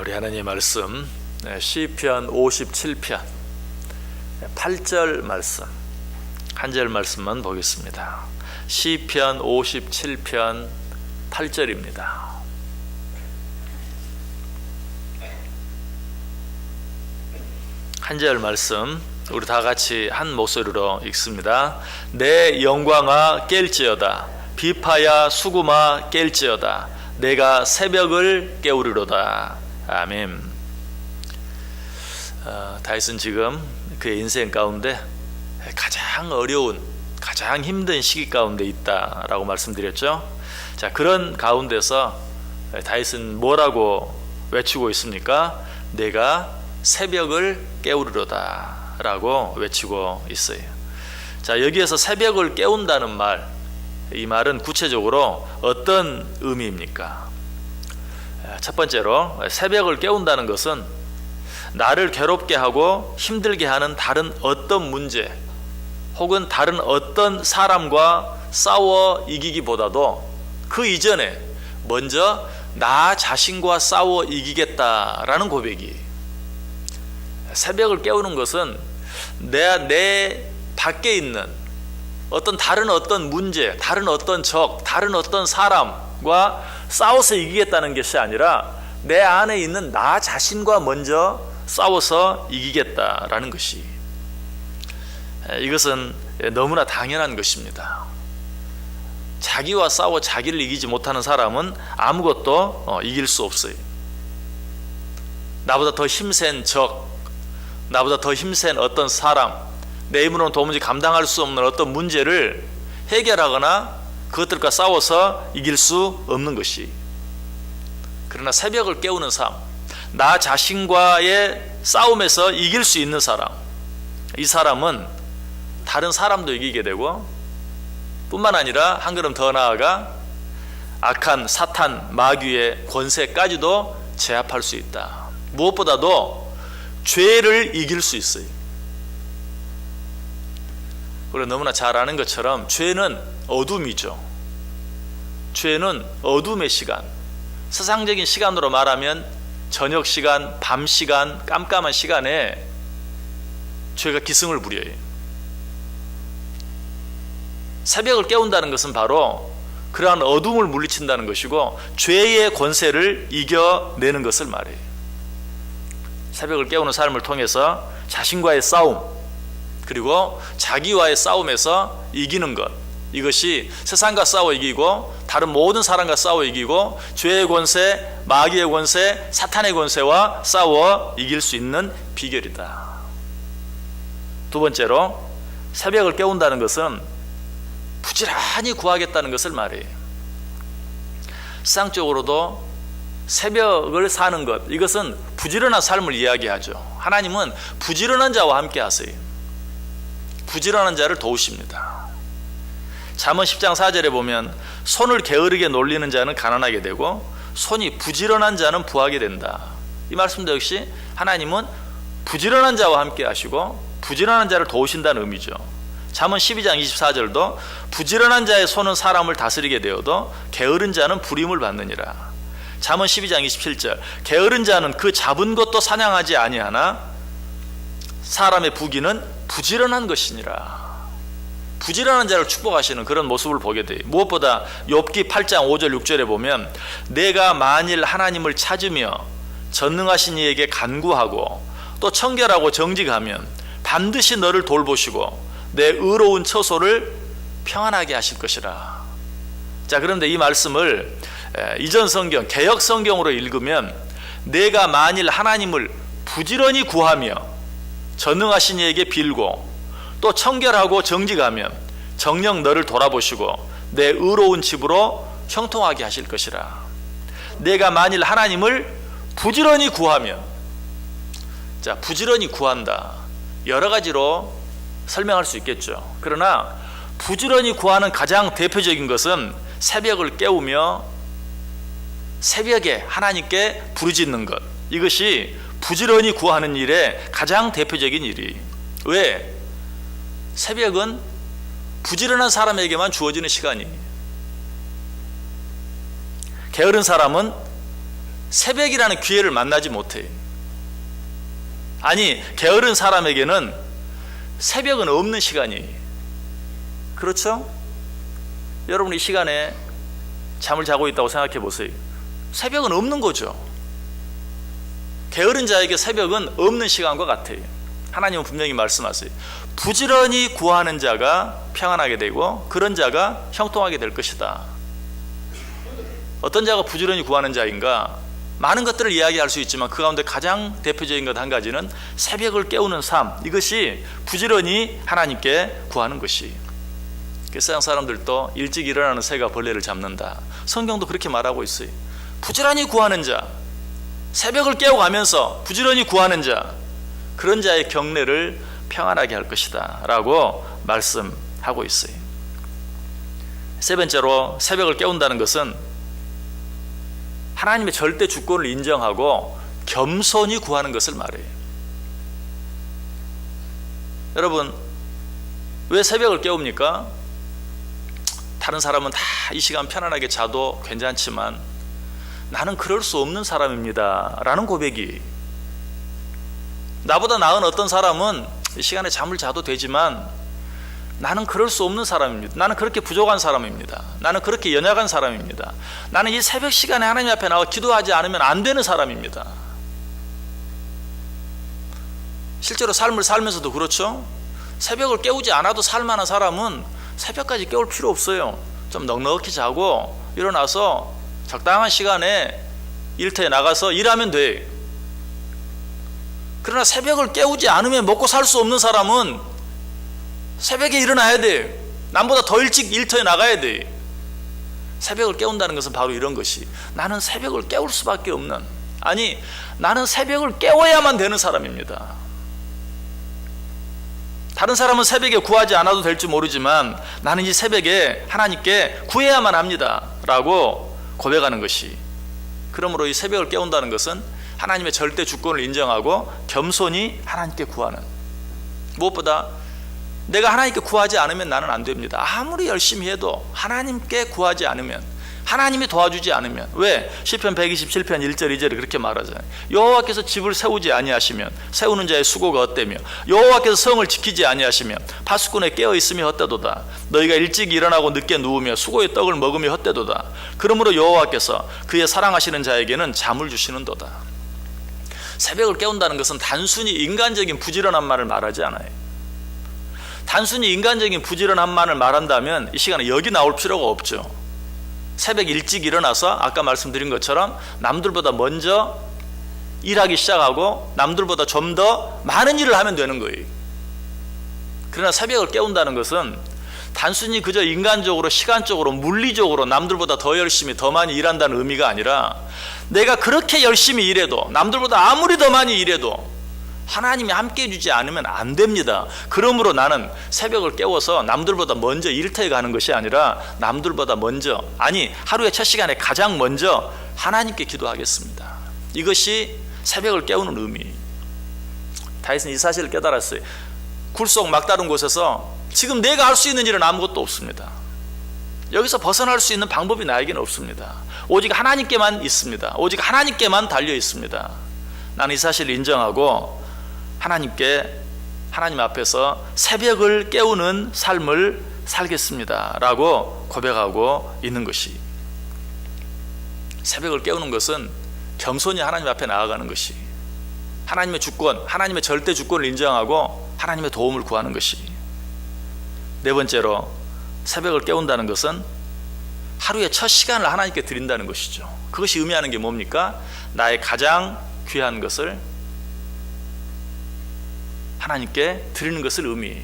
우리 하나님의 말씀 시편 57편 8절 말씀, 한 절 말씀만 보겠습니다. 시편 57편 8절입니다. 한 절 말씀 우리 다 같이 한 목소리로 읽습니다. 내 영광아 깰지어다, 비파야 수금아 깰지어다, 내가 새벽을 깨우리로다. 아멘. 다윗은 지금 그의 인생 가운데 가장 어려운, 가장 힘든 시기 가운데 있다라고 말씀드렸죠. 자, 그런 가운데서 다윗은 뭐라고 외치고 있습니까? 내가 새벽을 깨우리로다 라고 외치고 있어요. 자, 여기에서 새벽을 깨운다는 말, 이 말은 구체적으로 어떤 의미입니까? 첫 번째로, 새벽을 깨운다는 것은 나를 괴롭게 하고 힘들게 하는 다른 어떤 문제 혹은 다른 어떤 사람과 싸워 이기기보다도 그 이전에 먼저 나 자신과 싸워 이기겠다라는 고백이, 새벽을 깨우는 것은 내 밖에 있는 어떤 다른 어떤 문제, 다른 어떤 적, 다른 어떤 사람과 싸워서 이기겠다는 것이 아니라 내 안에 있는 나 자신과 먼저 싸워서 이기겠다라는 것이, 이것은 너무나 당연한 것입니다. 자기와 싸워 자기를 이기지 못하는 사람은 아무것도 이길 수 없어요. 나보다 더 힘센 적, 나보다 더 힘센 어떤 사람, 내 힘으로는 도무지 감당할 수 없는 어떤 문제를 해결하거나 그것들과 싸워서 이길 수 없는 것이, 그러나 새벽을 깨우는 삶, 나 자신과의 싸움에서 이길 수 있는 사람, 이 사람은 다른 사람도 이기게 되고 뿐만 아니라 한 걸음 더 나아가 악한 사탄, 마귀의 권세까지도 제압할 수 있다. 무엇보다도 죄를 이길 수 있어요. 우리가 너무나 잘 아는 것처럼 죄는 어둠이죠. 죄는 어둠의 시간, 세상적인 시간으로 말하면 저녁 시간, 밤 시간, 깜깜한 시간에 죄가 기승을 부려요. 새벽을 깨운다는 것은 바로 그러한 어둠을 물리친다는 것이고 죄의 권세를 이겨내는 것을 말해요. 새벽을 깨우는 삶을 통해서 자신과의 싸움, 그리고 자기와의 싸움에서 이기는 것, 이것이 세상과 싸워 이기고 다른 모든 사람과 싸워 이기고 죄의 권세, 마귀의 권세, 사탄의 권세와 싸워 이길 수 있는 비결이다. 두 번째로, 새벽을 깨운다는 것은 부지런히 구하겠다는 것을 말해요. 세상적으로도 새벽을 사는 것, 이것은 부지런한 삶을 이야기하죠. 하나님은 부지런한 자와 함께 하세요. 부지런한 자를 도우십니다. 잠언 10장 4절에 보면 손을 게으르게 놀리는 자는 가난하게 되고 손이 부지런한 자는 부하게 된다. 이 말씀도 역시 하나님은 부지런한 자와 함께 하시고 부지런한 자를 도우신다는 의미죠. 잠언 12장 24절도 부지런한 자의 손은 사람을 다스리게 되어도 게으른 자는 부림을 받느니라. 잠언 12장 27절 게으른 자는 그 잡은 것도 사냥하지 아니하나 사람의 부귀는 부지런한 것이니라. 부지런한 자를 축복하시는 그런 모습을 보게 돼요. 무엇보다 욥기 8장 5절 6절에 보면 내가 만일 하나님을 찾으며 전능하신 이에게 간구하고 또 청결하고 정직하면 반드시 너를 돌보시고 내 의로운 처소를 평안하게 하실 것이라. 자, 그런데 이 말씀을 이전 성경, 개역 성경으로 읽으면 내가 만일 하나님을 부지런히 구하며 전능하신 이에게 빌고 또 청결하고 정직하면 정녕 너를 돌아보시고 내 의로운 집으로 형통하게 하실 것이라. 내가 만일 하나님을 부지런히 구하면, 자, 부지런히 구한다, 여러 가지로 설명할 수 있겠죠. 그러나 부지런히 구하는 가장 대표적인 것은 새벽을 깨우며 새벽에 하나님께 부르짖는 것, 이것이 부지런히 구하는 일의 가장 대표적인 일이. 왜? 새벽은 부지런한 사람에게만 주어지는 시간이. 게으른 사람은 새벽이라는 기회를 만나지 못해요. 아니, 게으른 사람에게는 새벽은 없는 시간이에요. 그렇죠? 여러분, 이 시간에 잠을 자고 있다고 생각해 보세요. 새벽은 없는 거죠. 게으른 자에게 새벽은 없는 시간과 같아요. 하나님은 분명히 말씀하세요. 부지런히 구하는 자가 평안하게 되고 그런 자가 형통하게 될 것이다. 어떤 자가 부지런히 구하는 자인가? 많은 것들을 이야기할 수 있지만 그 가운데 가장 대표적인 것 한 가지는 새벽을 깨우는 삶, 이것이 부지런히 하나님께 구하는 것이. 세상 사람들도 일찍 일어나는 새가 벌레를 잡는다. 성경도 그렇게 말하고 있어요. 부지런히 구하는 자, 새벽을 깨워가면서 부지런히 구하는 자, 그런 자의 경내를 평안하게 할 것이다 라고 말씀하고 있어요. 세 번째로, 새벽을 깨운다는 것은 하나님의 절대 주권을 인정하고 겸손히 구하는 것을 말해요. 여러분, 왜 새벽을 깨웁니까? 다른 사람은 다 이 시간 편안하게 자도 괜찮지만 나는 그럴 수 없는 사람입니다 라는 고백이, 나보다 나은 어떤 사람은 이 시간에 잠을 자도 되지만 나는 그럴 수 없는 사람입니다. 나는 그렇게 부족한 사람입니다. 나는 그렇게 연약한 사람입니다. 나는 이 새벽 시간에 하나님 앞에 나와 기도하지 않으면 안 되는 사람입니다. 실제로 삶을 살면서도 그렇죠. 새벽을 깨우지 않아도 살만한 사람은 새벽까지 깨울 필요 없어요. 좀 넉넉히 자고 일어나서 적당한 시간에 일터에 나가서 일하면 돼. 그러나 새벽을 깨우지 않으면 먹고 살 수 없는 사람은 새벽에 일어나야 돼. 남보다 더 일찍 일터에 나가야 돼. 새벽을 깨운다는 것은 바로 이런 것이, 나는 새벽을 깨울 수밖에 없는, 아니 나는 새벽을 깨워야만 되는 사람입니다. 다른 사람은 새벽에 구하지 않아도 될지 모르지만 나는 이 새벽에 하나님께 구해야만 합니다 라고 고백하는 것이, 그러므로 이 새벽을 깨운다는 것은 하나님의 절대 주권을 인정하고 겸손히 하나님께 구하는, 무엇보다 내가 하나님께 구하지 않으면 나는 안 됩니다. 아무리 열심히 해도 하나님께 구하지 않으면, 하나님이 도와주지 않으면, 왜? 시편 127편 1절 2절에 그렇게 말하잖아요. 여호와께서 집을 세우지 아니하시면 세우는 자의 수고가 헛되며 여호와께서 성을 지키지 아니하시면 파수꾼에 깨어 있음이 헛되도다. 너희가 일찍 일어나고 늦게 누우며 수고의 떡을 먹으며 헛되도다. 그러므로 여호와께서 그의 사랑하시는 자에게는 잠을 주시는도다. 새벽을 깨운다는 것은 단순히 인간적인 부지런한 말을 말하지 않아요. 단순히 인간적인 부지런함만을 말한다면 이 시간에 여기 나올 필요가 없죠. 새벽 일찍 일어나서 아까 말씀드린 것처럼 남들보다 먼저 일하기 시작하고 남들보다 좀 더 많은 일을 하면 되는 거예요. 그러나 새벽을 깨운다는 것은 단순히 그저 인간적으로, 시간적으로, 물리적으로 남들보다 더 열심히, 더 많이 일한다는 의미가 아니라, 내가 그렇게 열심히 일해도, 남들보다 아무리 더 많이 일해도 하나님이 함께 해주지 않으면 안 됩니다. 그러므로 나는 새벽을 깨워서 남들보다 먼저 일터에 가는 것이 아니라 남들보다 먼저, 아니 하루의 첫 시간에 가장 먼저 하나님께 기도하겠습니다. 이것이 새벽을 깨우는 의미. 다윗은 이 사실을 깨달았어요. 굴 속 막다른 곳에서 지금 내가 할 수 있는 일은 아무것도 없습니다. 여기서 벗어날 수 있는 방법이 나에게는 없습니다. 오직 하나님께만 있습니다. 오직 하나님께만 달려 있습니다. 나는 이 사실을 인정하고 하나님 앞에서 새벽을 깨우는 삶을 살겠습니다 라고 고백하고 있는 것이, 새벽을 깨우는 것은 겸손히 하나님 앞에 나아가는 것이, 하나님의 주권, 하나님의 절대 주권을 인정하고 하나님의 도움을 구하는 것이. 네 번째로, 새벽을 깨운다는 것은 하루의 첫 시간을 하나님께 드린다는 것이죠. 그것이 의미하는 게 뭡니까? 나의 가장 귀한 것을 하나님께 드리는 것을 의미해요.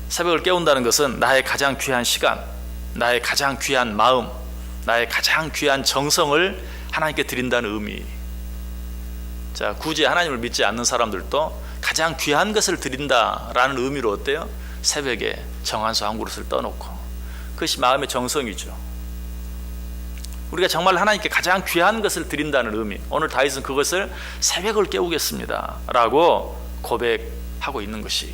새벽을 깨운다는 것은 나의 가장 귀한 시간, 나의 가장 귀한 마음, 나의 가장 귀한 정성을 하나님께 드린다는 의미. 자, 굳이 하나님을 믿지 않는 사람들도 가장 귀한 것을 드린다라는 의미로 어때요? 새벽에 정한수 한 그릇을 떠놓고, 그것이 마음의 정성이죠. 우리가 정말 하나님께 가장 귀한 것을 드린다는 의미, 오늘 다윗은 그것을 새벽을 깨우겠습니다 라고 고백하고 있는 것이.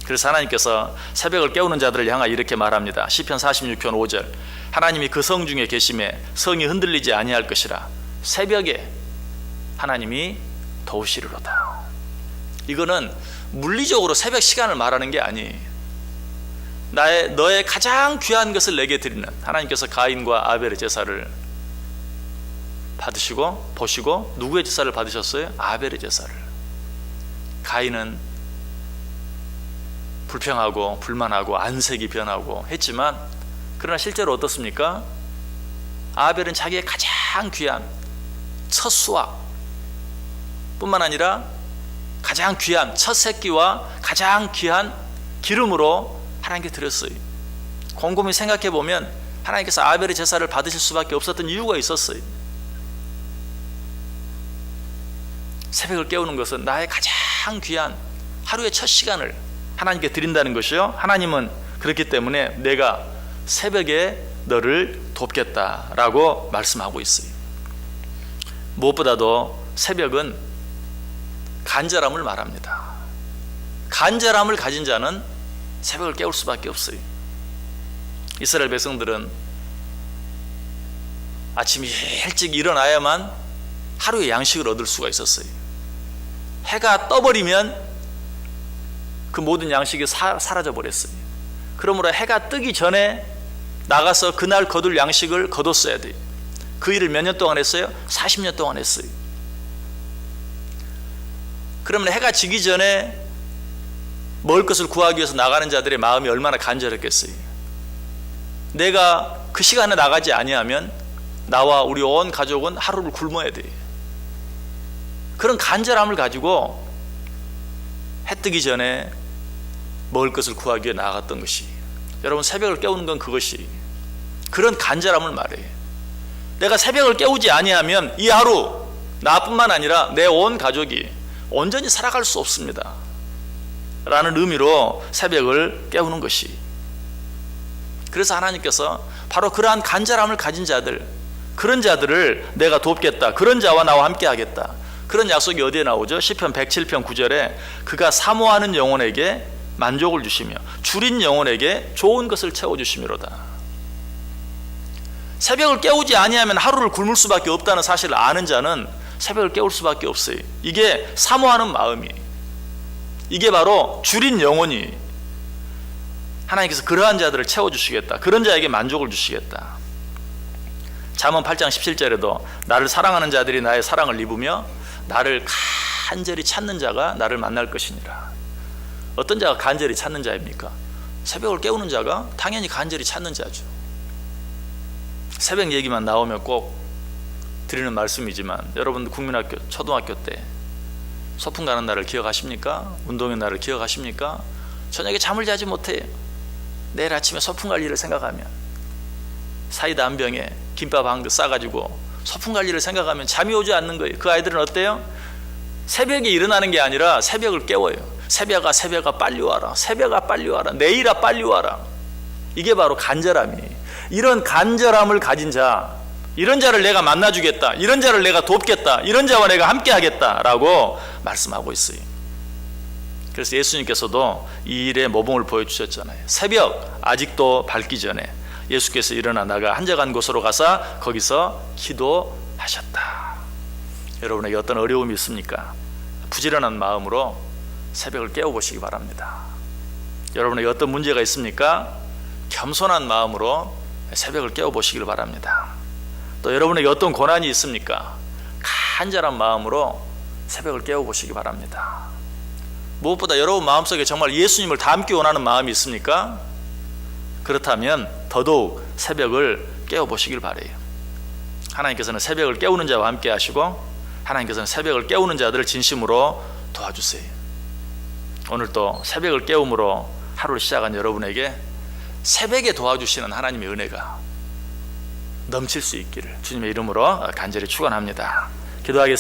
그래서 하나님께서 새벽을 깨우는 자들을 향하여 이렇게 말합니다. 시편 46편 5절, 하나님이 그 성 중에 계심에 성이 흔들리지 아니할 것이라. 새벽에 하나님이 도우시리로다. 이거는 물리적으로 새벽 시간을 말하는 게 아니에요. 너의 가장 귀한 것을 내게 드리는, 하나님께서 가인과 아벨의 제사를 받으시고 보시고 누구의 제사를 받으셨어요? 아벨의 제사를. 가인은 불평하고 불만하고 안색이 변하고 했지만, 그러나 실제로 어떻습니까? 아벨은 자기의 가장 귀한 첫 수확 뿐만 아니라 가장 귀한 첫 새끼와 가장 귀한 기름으로 하나님께 드렸어요. 곰곰이 생각해 보면 하나님께서 아벨의 제사를 받으실 수밖에 없었던 이유가 있었어요. 새벽을 깨우는 것은 나의 가장 귀한 하루의 첫 시간을 하나님께 드린다는 것이요. 하나님은 그렇기 때문에 내가 새벽에 너를 돕겠다라고 말씀하고 있어요. 무엇보다도 새벽은 간절함을 말합니다. 간절함을 가진 자는 새벽을 깨울 수밖에 없어요. 이스라엘 백성들은 아침 일찍 일어나야만 하루의 양식을 얻을 수가 있었어요. 해가 떠버리면 그 모든 양식이 사라져 버렸어요. 그러므로 해가 뜨기 전에 나가서 그날 거둘 양식을 거뒀어야 돼요. 그 일을 몇 년 동안 했어요? 40년 동안 했어요. 그러면 해가 지기 전에 먹을 것을 구하기 위해서 나가는 자들의 마음이 얼마나 간절했겠어요. 내가 그 시간에 나가지 아니하면 나와 우리 온 가족은 하루를 굶어야 돼요. 그런 간절함을 가지고 해 뜨기 전에 먹을 것을 구하기 위해 나갔던 것이, 여러분 새벽을 깨우는 건 그것이 그런 간절함을 말해요. 내가 새벽을 깨우지 아니하면 이 하루 나뿐만 아니라 내 온 가족이 온전히 살아갈 수 없습니다 라는 의미로 새벽을 깨우는 것이. 그래서 하나님께서 바로 그러한 간절함을 가진 자들, 그런 자들을 내가 돕겠다, 그런 자와 나와 함께 하겠다, 그런 약속이 어디에 나오죠? 시편 107편 9절에 그가 사모하는 영혼에게 만족을 주시며 줄인 영혼에게 좋은 것을 채워주시미로다. 새벽을 깨우지 아니하면 하루를 굶을 수밖에 없다는 사실을 아는 자는 새벽을 깨울 수밖에 없어요. 이게 사모하는 마음이, 이게 바로 줄인 영혼이 하나님께서 그러한 자들을 채워주시겠다, 그런 자에게 만족을 주시겠다. 잠언 8장 17절에도 나를 사랑하는 자들이 나의 사랑을 입으며 나를 간절히 찾는 자가 나를 만날 것이니라. 어떤 자가 간절히 찾는 자입니까? 새벽을 깨우는 자가 당연히 간절히 찾는 자죠. 새벽 얘기만 나오면 꼭 드리는 말씀이지만, 여러분 국민학교, 초등학교 때 소풍 가는 날을 기억하십니까? 운동의 날을 기억하십니까? 저녁에 잠을 자지 못해요. 내일 아침에 소풍 갈 일을 생각하면, 사이다 한 병에 김밥 한 그릇 싸가지고 소풍 갈 일을 생각하면 잠이 오지 않는 거예요. 그 아이들은 어때요? 새벽에 일어나는 게 아니라 새벽을 깨워요. 새벽아 빨리 와라, 새벽아 빨리 와라, 내일아 빨리 와라. 이게 바로 간절함이에요. 이런 간절함을 가진 자, 이런 자를 내가 만나주겠다, 이런 자를 내가 돕겠다, 이런 자와 내가 함께 하겠다라고 말씀하고 있어요. 그래서 예수님께서도 이 일의 모범을 보여주셨잖아요. 새벽 아직도 밝기 전에 예수께서 일어나 나가 한적한 곳으로 가서 거기서 기도하셨다. 여러분에게 어떤 어려움이 있습니까? 부지런한 마음으로 새벽을 깨워보시기 바랍니다. 여러분에게 어떤 문제가 있습니까? 겸손한 마음으로 새벽을 깨워보시길 바랍니다. 또 여러분에게 어떤 고난이 있습니까? 간절한 마음으로 새벽을 깨워보시기 바랍니다. 무엇보다 여러분 마음속에 정말 예수님을 닮기 원하는 마음이 있습니까? 그렇다면 더더욱 새벽을 깨워보시길 바라요. 하나님께서는 새벽을 깨우는 자와 함께 하시고, 하나님께서는 새벽을 깨우는 자들을 진심으로 도와주세요. 오늘도 새벽을 깨움으로 하루를 시작한 여러분에게 새벽에 도와주시는 하나님의 은혜가 넘칠 수 있기를 주님의 이름으로 간절히 축원합니다. 기도하겠습니다.